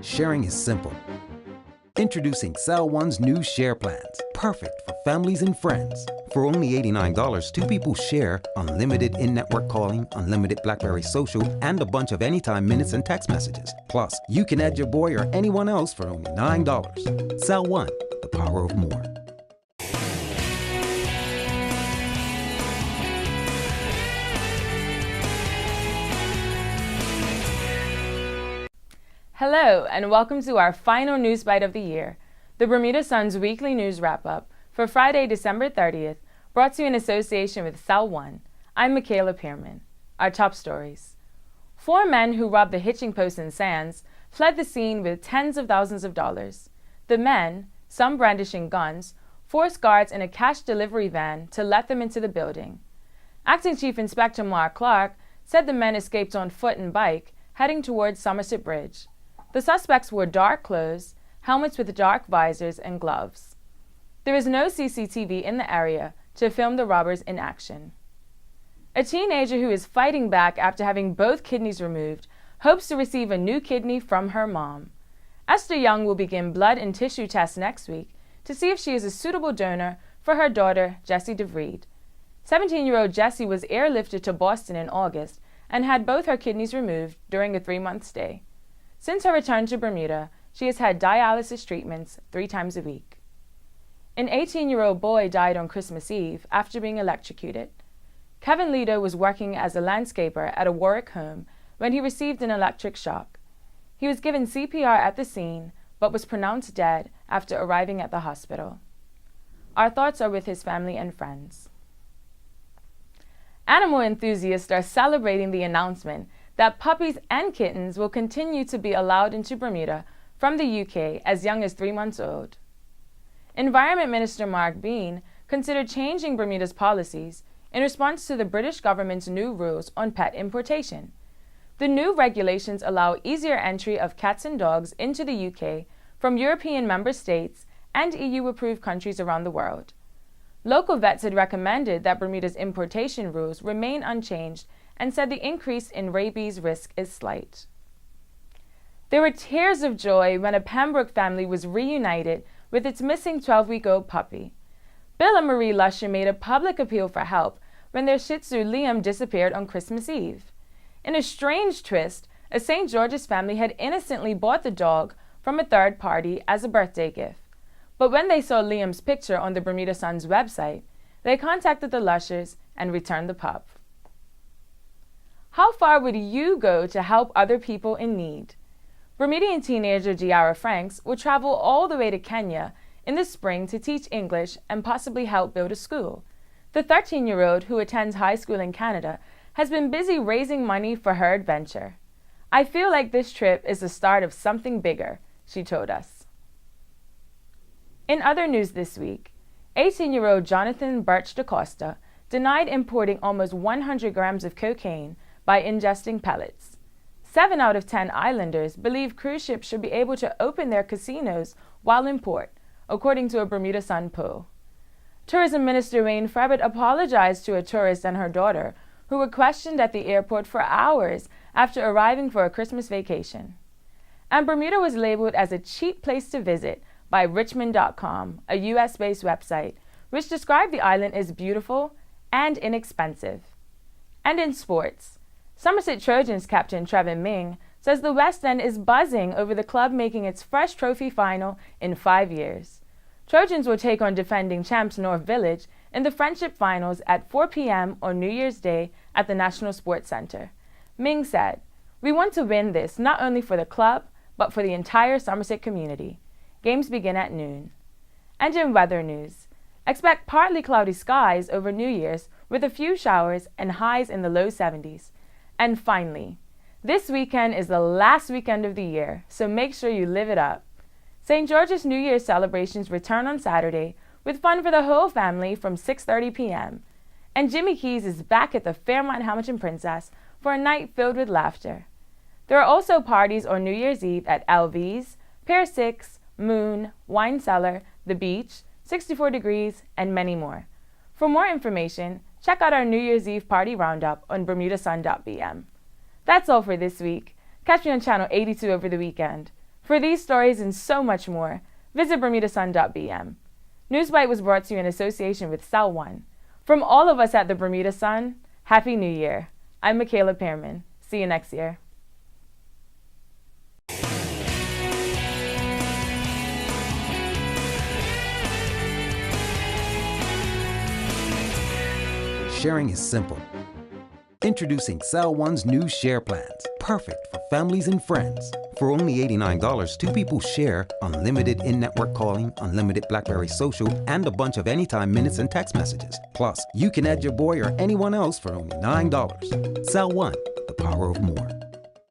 sharing is simple. Introducing CELLONE's new share plans, perfect for families and friends. For only $89, two people share unlimited in-network calling, unlimited BlackBerry social, and a bunch of anytime minutes and text messages. Plus, you can add your boy or anyone else for only $9. CELLONE, the power of more. Hello, and welcome to our final news bite of the year, the BDASun's weekly news wrap-up for Friday, December 30th, brought to you in association with CELLONE. I'm Michaela Pearman. Our top stories. 4 men who robbed the hitching post in Sands fled the scene with tens of thousands of dollars. The men, some brandishing guns, forced guards in a cash delivery van to let them into the building. Acting Chief Inspector Mark Clark said the men escaped on foot and bike, heading towards Somerset Bridge. The suspects wore dark clothes, helmets with dark visors, and gloves. There is no CCTV in the area to film the robbers in action. A teenager who is fighting back after having both kidneys removed hopes to receive a new kidney from her mom. Esther Young will begin blood and tissue tests next week to see if she is a suitable donor for her daughter, Jessie DeVried. 17-year-old Jessie was airlifted to Boston in August and had both her kidneys removed during a 3-month stay. Since her return to Bermuda, she has had dialysis treatments 3 times a week. An 18-year-old boy died on Christmas Eve after being electrocuted. Kevin Lido was working as a landscaper at a Warwick home when he received an electric shock. He was given CPR at the scene, but was pronounced dead after arriving at the hospital. Our thoughts are with his family and friends. Animal enthusiasts are celebrating the announcement that puppies and kittens will continue to be allowed into Bermuda from the UK as young as 3 months old. Environment Minister Mark Bean considered changing Bermuda's policies in response to the British government's new rules on pet importation. The new regulations allow easier entry of cats and dogs into the UK from European member states and EU-approved countries around the world. Local vets had recommended that Bermuda's importation rules remain unchanged and said the increase in rabies risk is slight. There were tears of joy when a Pembroke family was reunited with its missing 12-week-old puppy. Bill and Marie Lusher made a public appeal for help when their Shih Tzu Liam disappeared on Christmas Eve. In a strange twist, a St. George's family had innocently bought the dog from a third party as a birthday gift. But when they saw Liam's picture on the BDASun's website, they contacted the Lushers and returned the pup. How far would you go to help other people in need? Bermudian teenager Giara Franks will travel all the way to Kenya in the spring to teach English and possibly help build a school. The 13-year-old, who attends high school in Canada, has been busy raising money for her adventure. "I feel like this trip is the start of something bigger," she told us. In other news this week, 18-year-old Jonathan Birch DaCosta denied importing almost 100 grams of cocaine by ingesting pellets. 7 out of 10 islanders believe cruise ships should be able to open their casinos while in port, according to a BDASun poll. Tourism Minister Wayne Frebbett apologized to a tourist and her daughter who were questioned at the airport for hours after arriving for a Christmas vacation. And Bermuda was labeled as a cheap place to visit by Richmond.com, a US-based website, which described the island as beautiful and inexpensive. And in sports, Somerset Trojans captain Trevor Ming says the West End is buzzing over the club making its first trophy final in 5 years. Trojans will take on defending champs North Village in the Friendship Finals at 4 p.m. on New Year's Day at the National Sports Centre. Ming said, "We want to win this not only for the club, but for the entire Somerset community. Games begin at noon." And in weather news, expect partly cloudy skies over New Year's with a few showers and highs in the low 70s. And finally, this weekend is the last weekend of the year, so make sure you live it up. St. George's New Year's celebrations return on Saturday with fun for the whole family from 6:30 p.m. And Jimmy Keys is back at the Fairmont Hamilton Princess for a night filled with laughter. There are also parties on New Year's Eve at LV's, Pier 6, Moon, Wine Cellar, The Beach, 64 Degrees, and many more. For more information, check out our New Year's Eve party roundup on BermudaSun.bm. That's all for this week. Catch me on Channel 82 over the weekend. For these stories and so much more, visit BermudaSun.bm. NewsBite was brought to you in association with CELLONE. From all of us at the Bermuda Sun, Happy New Year. I'm Michaela Pearman. See you next year. Sharing is simple. Introducing CELLONE's new share plans. Perfect for families and friends. For only $89, two people share unlimited in-network calling, unlimited BlackBerry social, and a bunch of anytime minutes and text messages. Plus, you can add your boy or anyone else for only $9. CELLONE, the power of more.